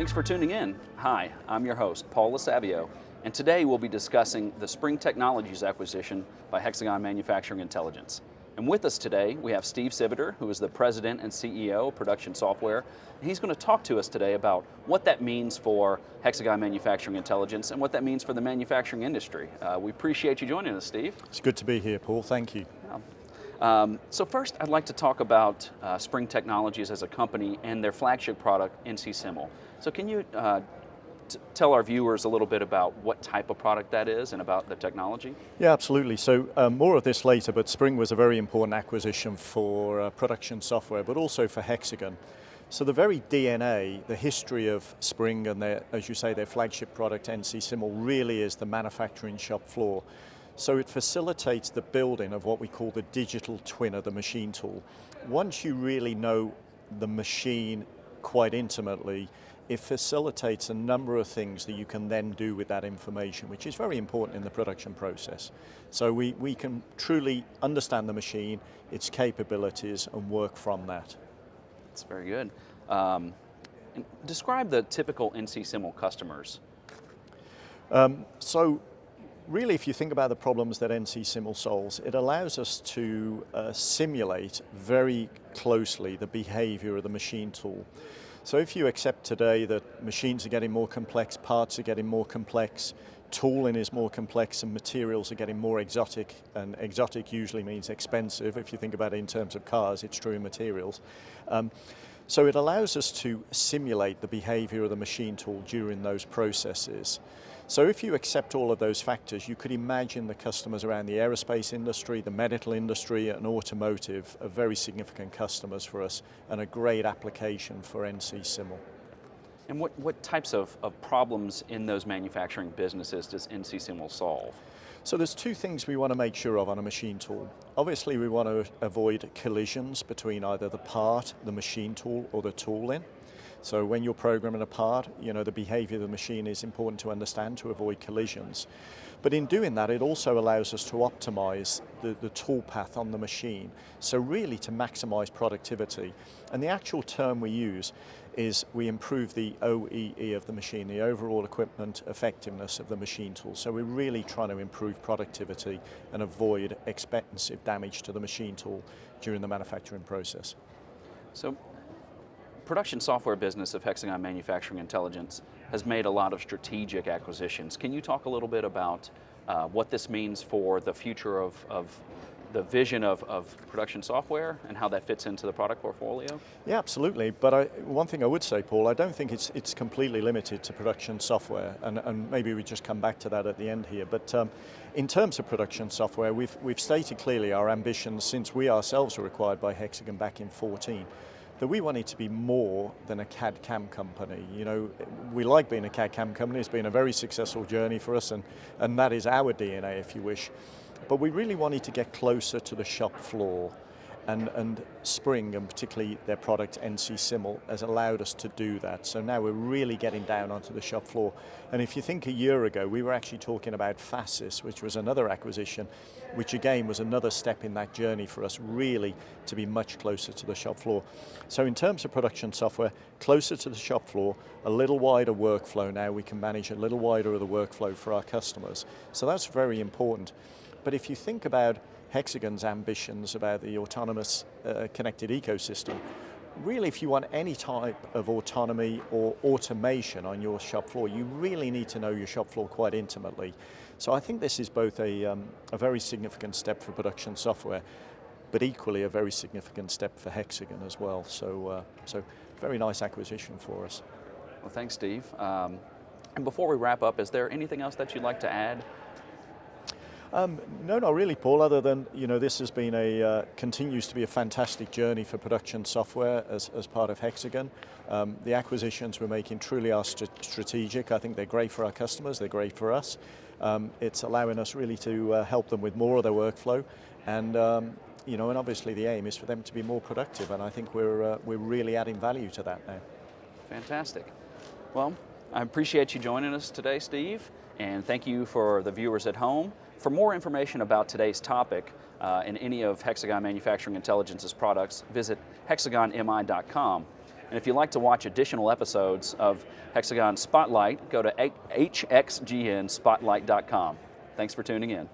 Thanks for tuning in. Hi, I'm your host, Paul LaSavio, and today we'll be discussing the Spring Technologies acquisition by Hexagon Manufacturing Intelligence. And with us today, we have Steve Civiter, who is the President and CEO of Production Software. And he's going to talk to us today about what that means for Hexagon Manufacturing Intelligence and what that means for the manufacturing industry. We appreciate you joining us, Steve. It's good to be here, Paul. Thank you. So first, I'd like to talk about Spring Technologies as a company and their flagship product, NC Simul. So can you tell our viewers a little bit about what type of product that is and about the technology? Yeah, absolutely. So more of this later, but Spring was a very important acquisition for Production Software, but also for Hexagon. So the very DNA, the history of Spring and their, as you say, their flagship product, NC Simul, really is the manufacturing shop floor. So it facilitates the building of what we call the digital twin of the machine tool. Once you really know the machine quite intimately, it facilitates a number of things that you can then do with that information, which is very important in the production process. So we can truly understand the machine, its capabilities, and work from that. That's very good. Describe the typical NC Simul customers. So really, if you think about the problems that NC Simul solves, it allows us to simulate very closely the behavior of the machine tool. So if you accept today that machines are getting more complex, parts are getting more complex, tooling is more complex, and materials are getting more exotic, and exotic usually means expensive. If you think about it in terms of cars, it's true in materials. So it allows us to simulate the behavior of the machine tool during those processes. So if you accept all of those factors, you could imagine the customers around the aerospace industry, the medical industry, and automotive are very significant customers for us and a great application for NC Simul. And what types of problems in those manufacturing businesses does NC Simul solve? So there's two things we want to make sure of on a machine tool. Obviously, we want to avoid collisions between either the part, the machine tool, or the tooling. So when you're programming a part, you know, the behavior of the machine is important to understand to avoid collisions. But in doing that, it also allows us to optimize the tool path on the machine. So really to maximize productivity. And the actual term we use is we improve the OEE of the machine, the overall equipment effectiveness of the machine tool. So we're really trying to improve productivity and avoid expensive damage to the machine tool during the manufacturing process. So Production Software business of Hexagon Manufacturing Intelligence has made a lot of strategic acquisitions. Can you talk a little bit about what this means for the future of the vision of Production Software and how that fits into the product portfolio? Yeah, absolutely. But one thing I would say, Paul, I don't think it's completely limited to Production Software, and maybe we just come back to that at the end here. But in terms of Production Software, we've stated clearly our ambitions since we ourselves were acquired by Hexagon back in 2014. That we wanted to be more than a CAD-CAM company. You know, we like being a CAD-CAM company. It's been a very successful journey for us, and that is our DNA, if you wish. But we really wanted to get closer to the shop floor, and Spring, and particularly their product NC Simul, has allowed us to do that. So now we're really getting down onto the shop floor. And if you think a year ago, we were actually talking about Fascist, which was another acquisition, which again was another step in that journey for us, really to be much closer to the shop floor. So in terms of Production Software, closer to the shop floor, a little wider workflow now. We can manage a little wider of the workflow for our customers. So that's very important. But if you think about Hexagon's ambitions about the autonomous connected ecosystem, really if you want any type of autonomy or automation on your shop floor, you really need to know your shop floor quite intimately. So I think this is both a very significant step for Production Software, but equally a very significant step for Hexagon as well. So very nice acquisition for us. Well, thanks, Steve. And before we wrap up, is there anything else that you'd like to add? No, not really, Paul, other than, you know, this has been continues to be a fantastic journey for Production Software as part of Hexagon. The acquisitions we're making truly are strategic. I think they're great for our customers, they're great for us. It's allowing us really to help them with more of their workflow, and you know, and obviously the aim is for them to be more productive, and I think we're really adding value to that now. Fantastic. Well, I appreciate you joining us today, Steve, and thank you for the viewers at home. For more information about today's topic and any of Hexagon Manufacturing Intelligence's products, visit hexagonmi.com. And if you'd like to watch additional episodes of Hexagon Spotlight, go to hxgnspotlight.com. Thanks for tuning in.